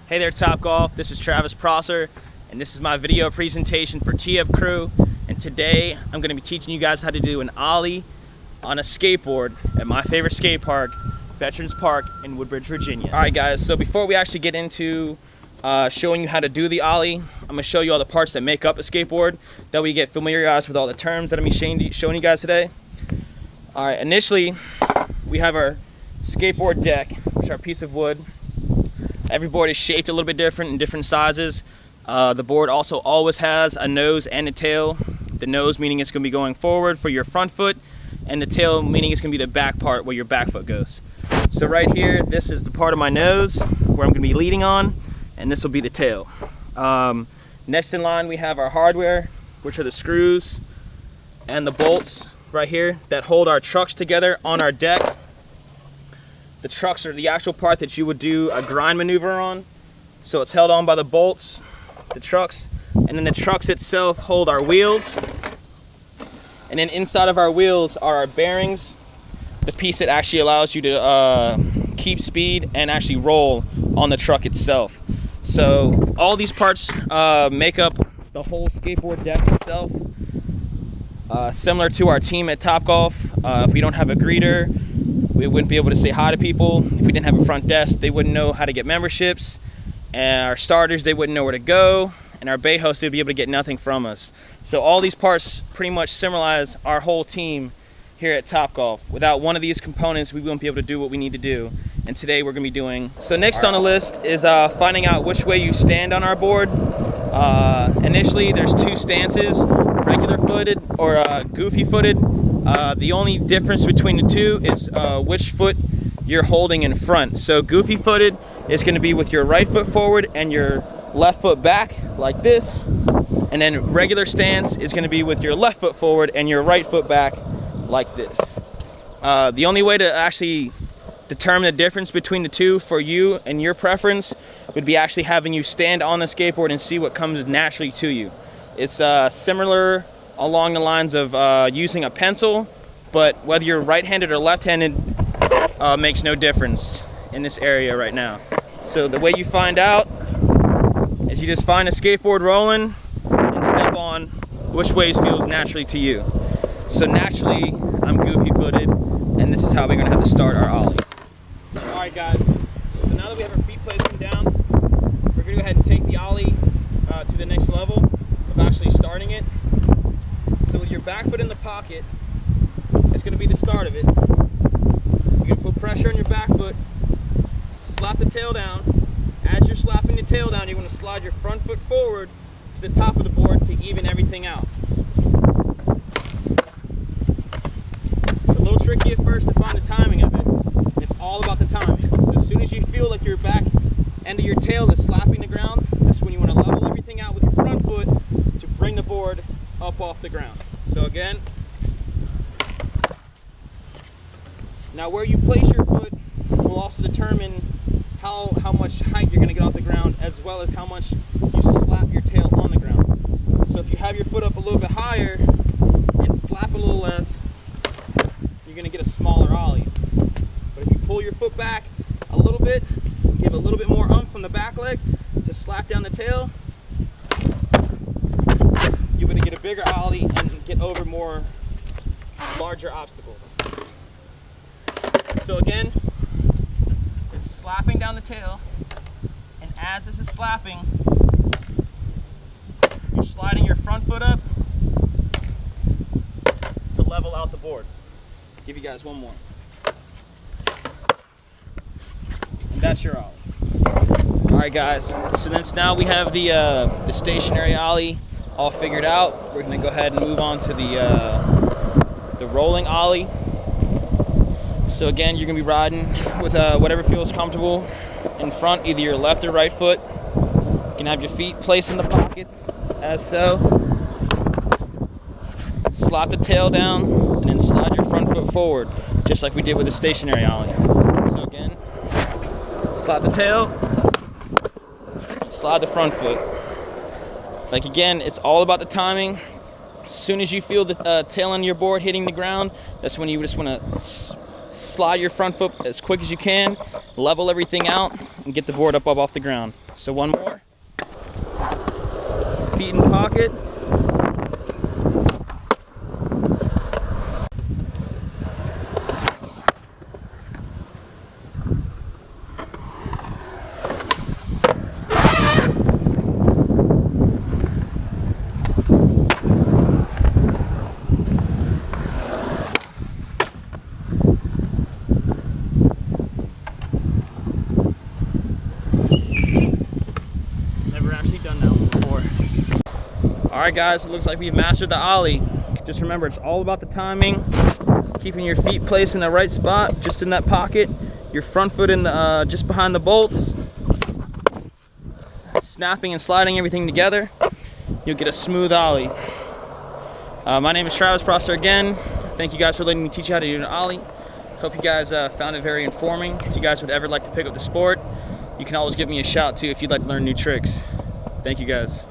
Hey there, Topgolf. This is Travis Prosser, and this is my video presentation for Tee-Up Crew. And today, I'm going to be teaching you guys how to do an ollie on a skateboard at my favorite skate park, Veterans Park in Woodbridge, Virginia. All right, guys. So before we actually get into showing you how to do the ollie, I'm going to show you all the parts that make up a skateboard. That way you get familiarized with all the terms that I'm showing you guys today. All right. Initially, we have our skateboard deck, which is our piece of wood. Every board is shaped a little bit different in different sizes. The board also always has a nose and a tail. The nose meaning it's going to be going forward for your front foot, and the tail meaning it's going to be the back part where your back foot goes. So right here, this is the part of my nose where I'm going to be leading on, and this will be the tail. Next in line, we have our hardware, which are the screws and the bolts right here that hold our trucks together on our deck. The trucks are the actual part that you would do a grind maneuver on. So it's held on by the bolts, the trucks, and then the trucks itself hold our wheels. And then inside of our wheels are our bearings, the piece that actually allows you to keep speed and actually roll on the truck itself. So all these parts make up the whole skateboard deck itself. Similar to our team at Topgolf, if we don't have a greeter, we wouldn't be able to say hi to people. If we didn't have a front desk, they wouldn't know how to get memberships. And our starters, they wouldn't know where to go. And our bay hosts, they'd be able to get nothing from us. So all these parts pretty much symbolize our whole team here at Topgolf. Without one of these components, we wouldn't be able to do what we need to do. And today we're gonna be doing. So next on the list is finding out which way you stand on our board. Initially, there's two stances, regular footed or goofy footed. The only difference between the two is which foot you're holding in front. So goofy footed is going to be with your right foot forward and your left foot back like this. And then regular stance is going to be with your left foot forward and your right foot back like this. The only way to actually determine the difference between the two for you and your preference would be actually having you stand on the skateboard and see what comes naturally to you. It's similar along the lines of using a pencil, but whether you're right-handed or left-handed makes no difference in this area right now. So the way you find out is you just find a skateboard rolling and step on which ways feels naturally to you. So naturally, I'm goofy-footed, and this is how we're gonna have to start our ollie. All right, guys, so now that we have our feet placed down, we're gonna go ahead and take the ollie to the next level of actually starting it. So with your back foot in the pocket, it's going to be the start of it. You're going to put pressure on your back foot, slap the tail down. As you're slapping the tail down, you're going to slide your front foot forward to the top of the board to even everything out. It's a little tricky at first to find the timing of it. It's all about the timing. So as soon as you feel like your back end of your tail is slapping the ground, that's when you want to level everything out with your front foot to bring the board up off the ground. So again, now where you place your foot will also determine how much height you're going to get off the ground, as well as how much you slap your tail on the ground. So if you have your foot up a little bit higher and slap a little less, you're going to get a smaller ollie. But if you pull your foot back a little bit, give a little bit more oomph from the back leg to slap down the tail, you're going to get a bigger ollie and get over more larger obstacles. So again, it's slapping down the tail, and as this is slapping, you're sliding your front foot up to level out the board. I'll give you guys one more. And that's your ollie. All right, guys, so now we have the stationary ollie all figured out. We're gonna go ahead and move on to the rolling ollie. So again, you're gonna be riding with whatever feels comfortable in front, either your left or right foot. You can have your feet placed in the pockets, as so. Slap the tail down, and then slide your front foot forward, just like we did with the stationary ollie. So again, slap the tail, slide the front foot. Like again, it's all about the timing. As soon as you feel the tail end of your board hitting the ground, that's when you just want to slide your front foot as quick as you can, level everything out, and get the board up off the ground. So one more. Feet in pocket. Never actually done that one before. All right, guys, it looks like we've mastered the ollie. Just remember, it's all about the timing, keeping your feet placed in the right spot, just in that pocket, your front foot in just behind the bolts, snapping and sliding everything together. You'll get a smooth ollie. My name is Travis Prosser again. Thank you guys for letting me teach you how to do an ollie. Hope you guys found it very informing. If you guys would ever like to pick up the sport, you can always give me a shout too if you'd like to learn new tricks. Thank you guys.